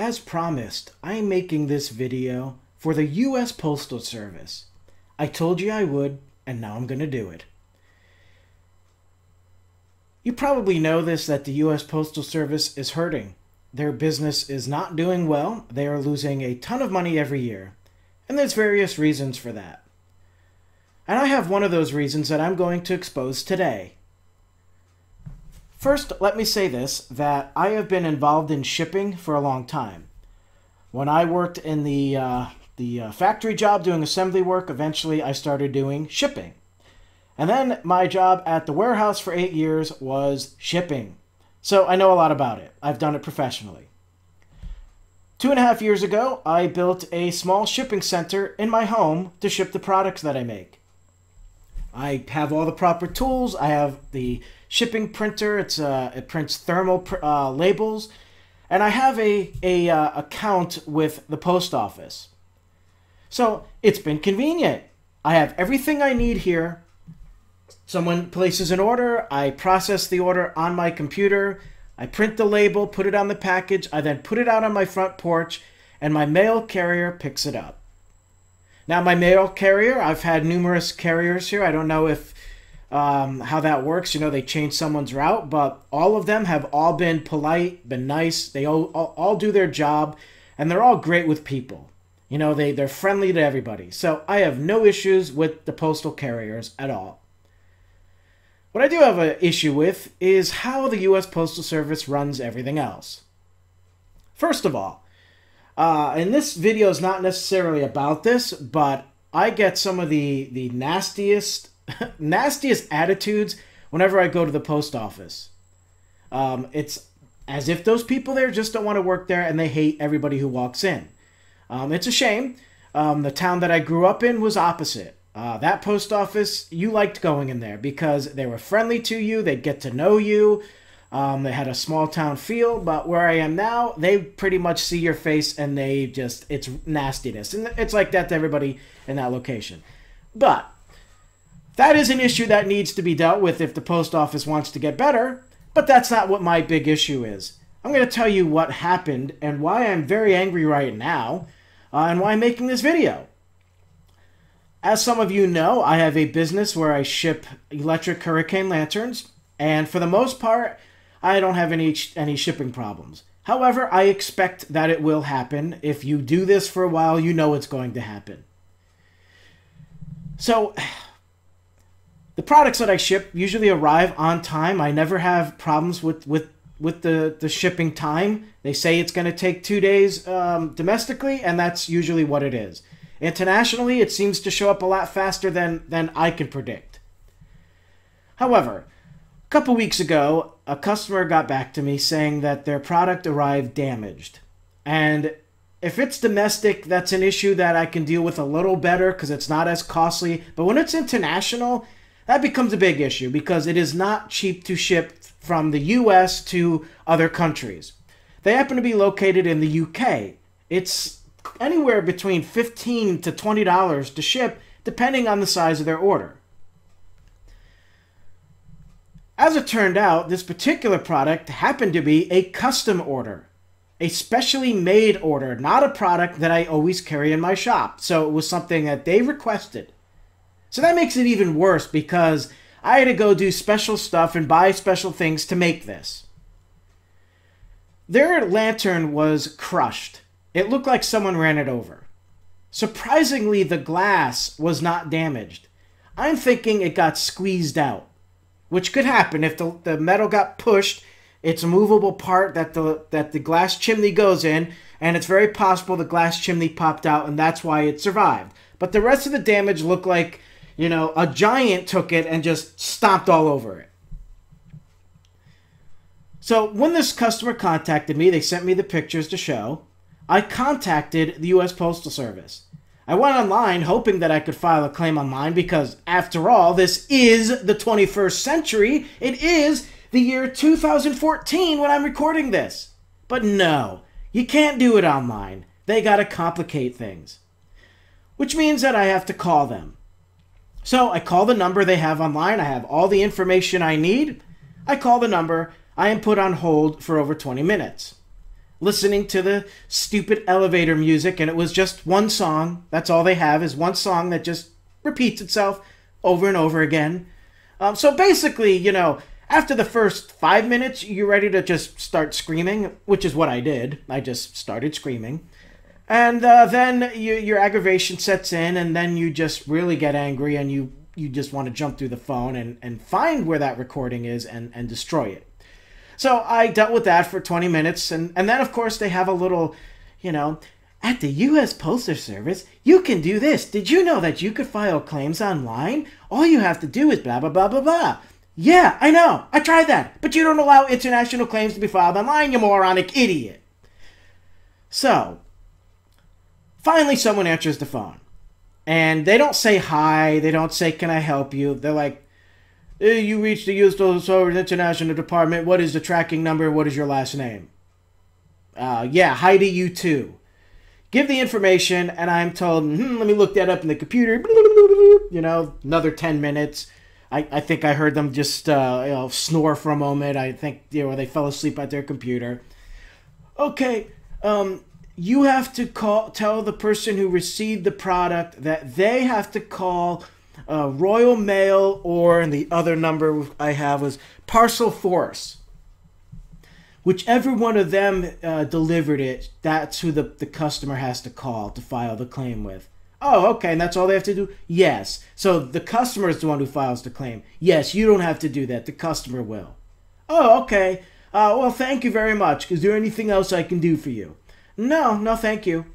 As promised, I'm making this video for the US Postal Service. I told you I would, and now I'm going to do it. You probably know this, that the US Postal Service is hurting. Their business is not doing well. They are losing a ton of money every year. And there's various reasons for that. And I have one of those reasons that I'm going to expose today. First, let me say this, that I have been involved in shipping for a long time. When I worked in the factory job doing assembly work, eventually I started doing shipping. And then my job at the warehouse for 8 years was shipping. So I know a lot about it. I've done it professionally. 2.5 years ago, I built a small shipping center in my home to ship the products that I make. I have all the proper tools. I have the shipping printer. It prints thermal labels. And I have a account with the post office. So it's been convenient. I have everything I need here. Someone places an order. I process the order on my computer. I print the label, put it on the package. I then put it out on my front porch, and my mail carrier picks it up. Now, my mail carrier, I've had numerous carriers here. I don't know if how that works. You know, they change someone's route, but all of them have all been polite, been nice. They all do their job, and they're all great with people. You know, they're friendly to everybody. So I have no issues with the postal carriers at all. What I do have an issue with is how the U.S. Postal Service runs everything else. First of all, and this video is not necessarily about this, but I get some of the nastiest attitudes whenever I go to the post office. It's as if those people there just don't want to work there and they hate everybody who walks in. It's a shame. The town that I grew up in was opposite. That post office, you liked going in there because they were friendly to you, they'd get to know you, they had a small town feel, but where I am now, they pretty much see your face and it's nastiness. And it's like that to everybody in that location. But that is an issue that needs to be dealt with if the post office wants to get better, but that's not what my big issue is. I'm going to tell you what happened and why I'm very angry right now, and why I'm making this video. As some of you know, I have a business where I ship electric hurricane lanterns, and for the most part, I don't have any shipping problems. However, I expect that it will happen. If you do this for a while, you know it's going to happen. So, the products that I ship usually arrive on time. I never have problems with the shipping time. They say it's going to take 2 days domestically, and that's usually what it is. Internationally, it seems to show up a lot faster than I can predict. However, a couple weeks ago, a customer got back to me saying that their product arrived damaged. And if it's domestic, that's an issue that I can deal with a little better because it's not as costly. But when it's international, that becomes a big issue because it is not cheap to ship from the US to other countries. They happen to be located in the UK. It's anywhere between $15 to $20 to ship, depending on the size of their order. As it turned out, this particular product happened to be a custom order, a specially made order, not a product that I always carry in my shop. So it was something that they requested. So that makes it even worse because I had to go do special stuff and buy special things to make this. Their lantern was crushed. It looked like someone ran it over. Surprisingly, the glass was not damaged. I'm thinking it got squeezed out, which could happen if the metal got pushed. It's a movable part that the glass chimney goes in, and it's very possible the glass chimney popped out, and that's why it survived. But the rest of the damage looked like, you know, a giant took it and just stomped all over it. So when this customer contacted me, they sent me the pictures to show. I contacted the U.S. Postal Service. I went online hoping that I could file a claim online because, after all, this is the 21st century. It is the year 2014 when I'm recording this. But no, you can't do it online. They gotta complicate things. Which means that I have to call them. So I call the number they have online. I have all the information I need. I call the number. I am put on hold for over 20 minutes. listening to the stupid elevator music, and it was just one song. That's all they have, is one song that just repeats itself over and over again. So basically, you know, after the first 5 minutes, you're ready to just start screaming, which is what I did. I just started screaming. And then your aggravation sets in, and then you just really get angry, and you just want to jump through the phone and find where that recording is and destroy it. So I dealt with that for 20 minutes, and then, of course, they have a little, you know, at the U.S. Postal Service, you can do this. Did you know that you could file claims online? All you have to do is blah, blah, blah, blah, blah. Yeah, I know. I tried that. But you don't allow international claims to be filed online, you moronic idiot. So, finally someone answers the phone. And they don't say hi. They don't say, can I help you? They're like, hey, you reached the U.S. Postal Service International Department. What is the tracking number? What is your last name? Yeah, hi to you too. Give the information, and I'm told, let me look that up in the computer. You know, another 10 minutes. I think I heard them just snore for a moment. I think they fell asleep at their computer. Okay, you have to tell the person who received the product that they have to call Royal Mail, or, and the other number I have was Parcel Force. Whichever one of them delivered it, that's who the customer has to call to file the claim with. Oh, okay, and that's all they have to do? Yes. So the customer is the one who files the claim. Yes, you don't have to do that. The customer will. Oh, okay. Well, thank you very much. Is there anything else I can do for you? No, thank you.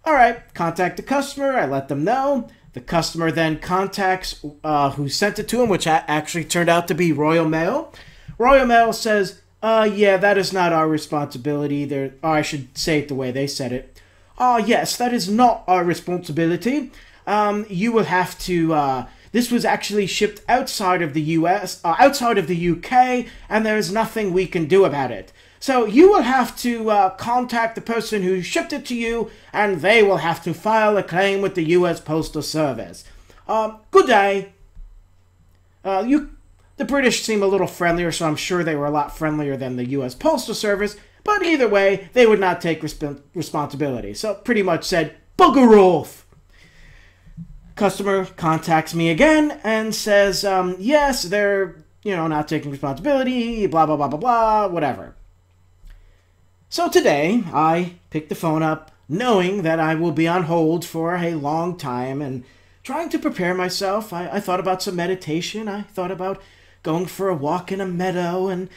All right, contact the customer. I let them know. The customer then contacts who sent it to him, which actually turned out to be Royal Mail. Royal Mail says, yeah, that is not our responsibility. Or I should say it the way they said it. Yes, that is not our responsibility. You will have to, this was actually shipped outside of the US, outside of the UK, and there is nothing we can do about it. So you will have to contact the person who shipped it to you, and they will have to file a claim with the US Postal Service. Good day. The British seem a little friendlier, so I'm sure they were a lot friendlier than the U.S. Postal Service, but either way, they would not take responsibility. So pretty much said, bugger off. Customer contacts me again and says, yes, they're, not taking responsibility, blah, blah, blah, blah, blah, whatever. So today, I picked the phone up, knowing that I will be on hold for a long time, and trying to prepare myself. I thought about some meditation. I thought about going for a walk in a meadow and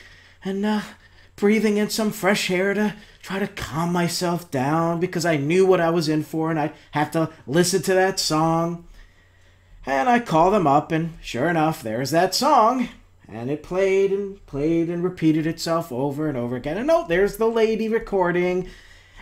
breathing in some fresh air to try to calm myself down, because I knew what I was in for and I'd have to listen to that song. And I called them up, and sure enough, there's that song. And it played and repeated itself over and over again. And oh, there's the lady recording.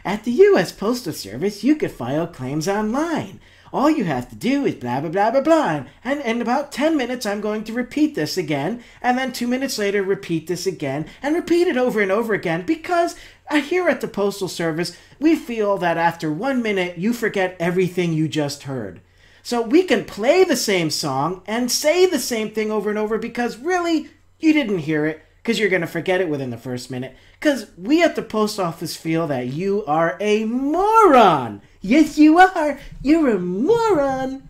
At the U.S. Postal Service, you could file claims online. All you have to do is blah, blah, blah, blah, blah. And in about 10 minutes, I'm going to repeat this again. And then 2 minutes later, repeat this again. And repeat it over and over again. Because here at the Postal Service, we feel that after 1 minute, you forget everything you just heard. So we can play the same song and say the same thing over and over, because really, you didn't hear it, because you're going to forget it within the first minute. Because we at the post office feel that you are a moron. Yes, you are. You're a moron.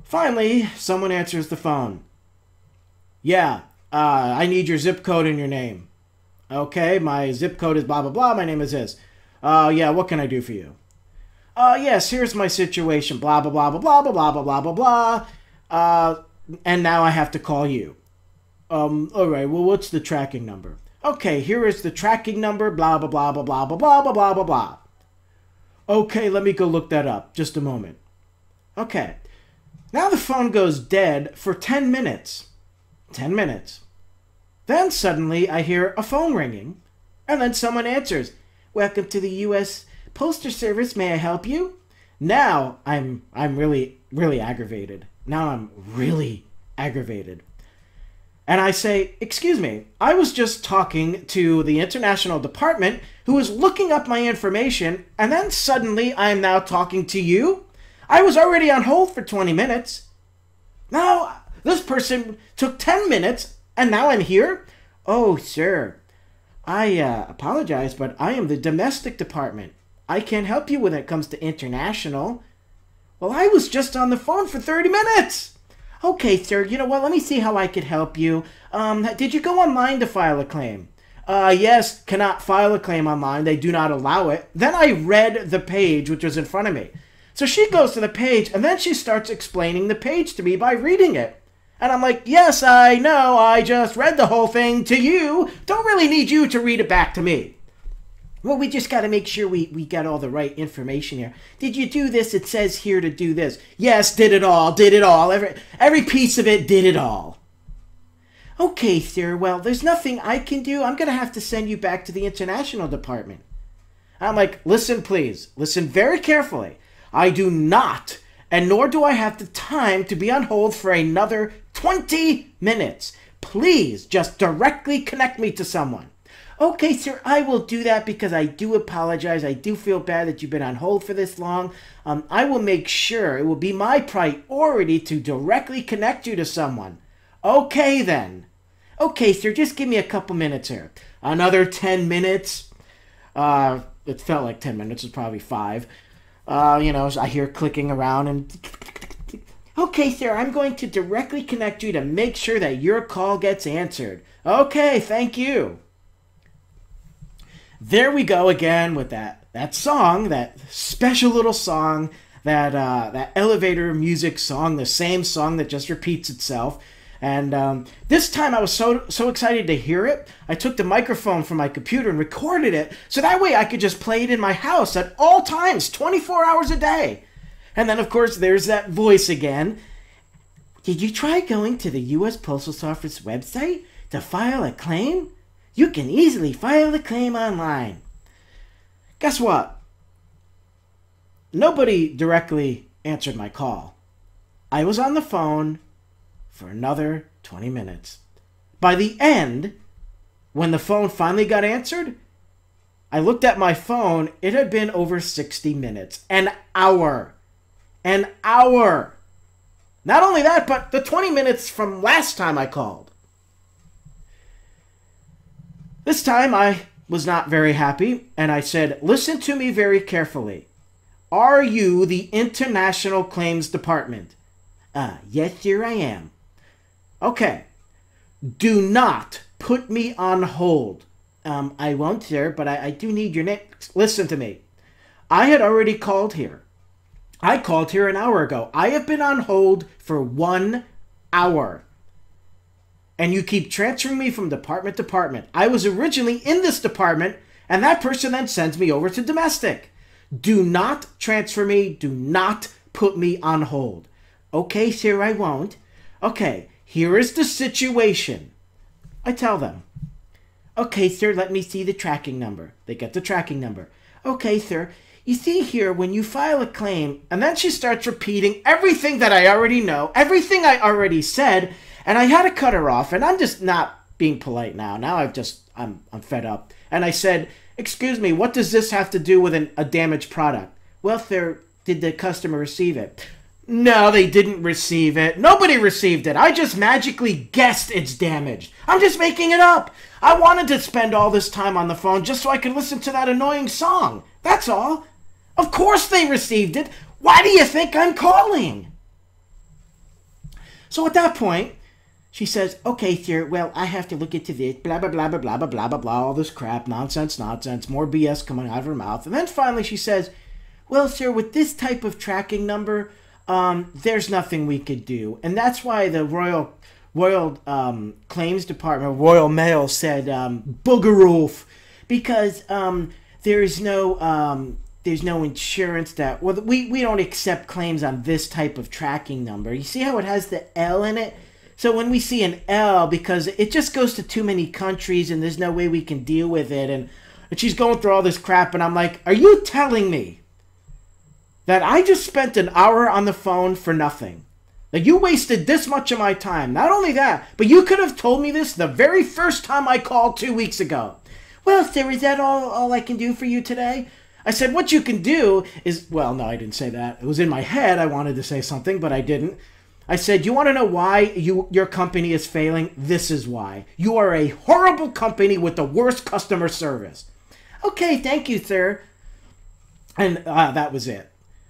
Finally, someone answers the phone. Yeah, I need your zip code and your name. Okay, my zip code is blah, blah, blah. My name is this. Yeah, what can I do for you? Yes, here's my situation. Blah, blah, blah, blah, blah, blah, blah, blah, blah, blah, blah. And now I have to call you. All right, well, what's the tracking number? Okay, here is the tracking number, blah, blah, blah, blah, blah, blah, blah, blah, blah, blah, blah. Okay, let me go look that up. Just a moment. Okay. Now the phone goes dead for 10 minutes. 10 minutes. Then suddenly I hear a phone ringing, and then someone answers. Welcome to the U.S. Postal Service. May I help you? Now I'm really, really aggravated. Now I'm really aggravated. And I say, excuse me, I was just talking to the international department who was looking up my information, and then suddenly I am now talking to you? I was already on hold for 20 minutes. Now, this person took 10 minutes, and now I'm here? Oh, sir. I apologize, but I am the domestic department. I can't help you when it comes to international. Well, I was just on the phone for 30 minutes. Okay, sir, you know what? Let me see how I could help you. Did you go online to file a claim? Yes, cannot file a claim online. They do not allow it. Then I read the page, which was in front of me. So she goes to the page, and then she starts explaining the page to me by reading it. And I'm like, yes, I know, I just read the whole thing to you. Don't really need you to read it back to me. Well, we just got to make sure we got all the right information here. Did you do this? It says here to do this. Yes, did it all, did it all. Every piece of it did it all. Okay, sir, well, there's nothing I can do. I'm going to have to send you back to the international department. I'm like, listen, please. Listen very carefully. I do not, and nor do I have the time to be on hold for another 20 minutes. Please just directly connect me to someone. Okay, sir, I will do that because I do apologize. I do feel bad that you've been on hold for this long. I will make sure it will be my priority to directly connect you to someone. Okay, then. Okay, sir, just give me a couple minutes here. Another 10 minutes. It felt like 10 minutes. It's probably 5. I hear clicking around and... Okay, sir, I'm going to directly connect you to make sure that your call gets answered. Okay, thank you. There we go again with that song, that special little song, that elevator music song, the same song that just repeats itself. And this time I was so excited to hear it, I took the microphone from my computer and recorded it, so that way I could just play it in my house at all times, 24 hours a day. And then, of course, there's that voice again. Did you try going to the U.S. Postal Service website to file a claim? You can easily file a claim online. Guess what? Nobody directly answered my call. I was on the phone for another 20 minutes. By the end, when the phone finally got answered, I looked at my phone. It had been over 60 minutes. An hour. An hour. Not only that, but the 20 minutes from last time I called. This time I was not very happy, and I said, listen to me very carefully. Are you the International Claims Department? Yes, sir, I am. Okay. Do not put me on hold. I won't, sir, but I do need your name. Listen to me. I had already called here. I called here an hour ago. I have been on hold for 1 hour. And you keep transferring me from department to department. I was originally in this department, and that person then sends me over to domestic. Do not transfer me. Do not put me on hold. Okay, sir, I won't. Okay, here is the situation. I tell them. Okay, sir, let me see the tracking number. They get the tracking number. Okay, sir. You see here, when you file a claim, and then she starts repeating everything that I already know, everything I already said, and I had to cut her off, and I'm just not being polite now. Now I'm fed up. And I said, excuse me, what does this have to do with a damaged product? Well, sir, did the customer receive it? No, they didn't receive it. Nobody received it. I just magically guessed it's damaged. I'm just making it up. I wanted to spend all this time on the phone just so I could listen to that annoying song. That's all. Of course they received it. Why do you think I'm calling? So at that point, she says, okay, sir, well, I have to look into this, blah, blah, blah, blah, blah, blah, blah, blah, blah, all this crap, nonsense, more BS coming out of her mouth. And then finally she says, well, sir, with this type of tracking number, there's nothing we could do. And that's why the Royal Claims Department, Royal Mail said, boogeroof, because there's no insurance that, well, we don't accept claims on this type of tracking number. You see how it has the L in it? So when we see an L, because it just goes to too many countries and there's no way we can deal with it. And she's going through all this crap and I'm like, are you telling me that I just spent an hour on the phone for nothing? Like, you wasted this much of my time. Not only that, but you could have told me this the very first time I called 2 weeks ago. Well, sir, is that all I can do for you today? I said, what you can do is, well, no, I didn't say that. It was in my head. I wanted to say something, but I didn't. I said, you want to know why your company is failing? This is why. You are a horrible company with the worst customer service. Okay, thank you, sir. And that was it.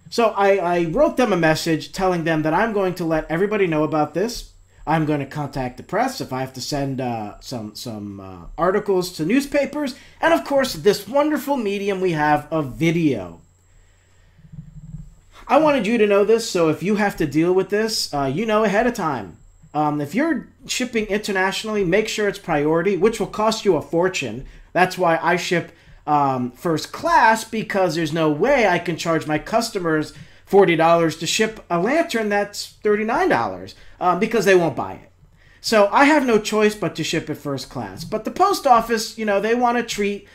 So I wrote them a message telling them that I'm going to let everybody know about this. I'm going to contact the press if I have to send some articles to newspapers. And, of course, this wonderful medium we have of video. I wanted you to know this, so if you have to deal with this, you know ahead of time. If you're shipping internationally, make sure it's priority, which will cost you a fortune. That's why I ship first class, because there's no way I can charge my customers $40 to ship a lantern that's $39 because they won't buy it. So I have no choice but to ship it first class. But the post office, you know, they want to treat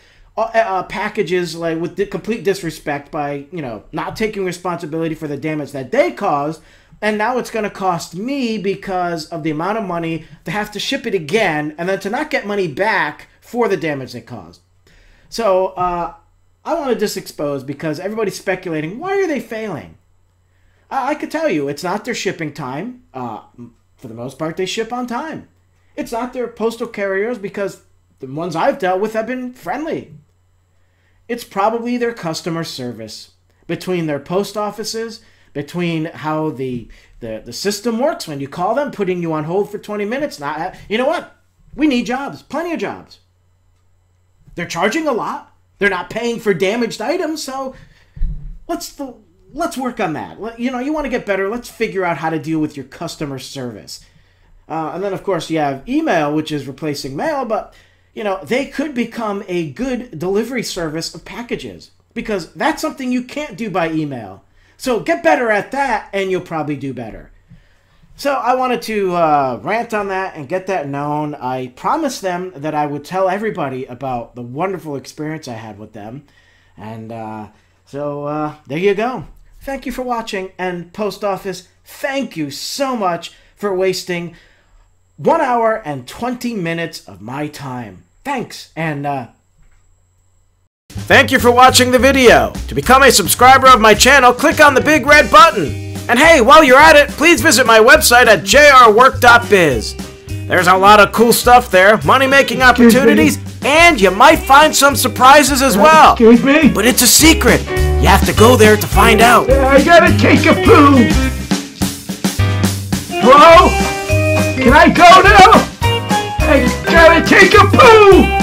packages like with complete disrespect by, you know, not taking responsibility for the damage that they caused, and now it's going to cost me because of the amount of money to have to ship it again and then to not get money back for the damage they caused. So I want to disexpose because everybody's speculating, why are they failing? I could tell you, it's not their shipping time. For the most part, they ship on time. It's not their postal carriers because the ones I've dealt with have been friendly. It's probably their customer service. Between their post offices, between how the system works when you call them, putting you on hold for 20 minutes. You know what? We need jobs. Plenty of jobs. They're charging a lot. They're not paying for damaged items, so let's work on that. You know, you want to get better. Let's figure out how to deal with your customer service. And then, of course, you have email, which is replacing mail, but you know, they could become a good delivery service of packages because that's something you can't do by email. So get better at that and you'll probably do better. So I wanted to rant on that and get that known. I promised them that I would tell everybody about the wonderful experience I had with them. And so there you go. Thank you for watching. And Post Office, thank you so much for wasting 1 hour and 20 minutes of my time. Thanks, and thank you for watching the video. To become a subscriber of my channel, click on the big red button. And hey, while you're at it, please visit my website at jrwork.biz. There's a lot of cool stuff there, money-making opportunities, and you might find some surprises as well. Excuse me? But it's a secret. You have to go there to find out. I gotta take a poo. Hello? Can I go now? I gotta take a poo!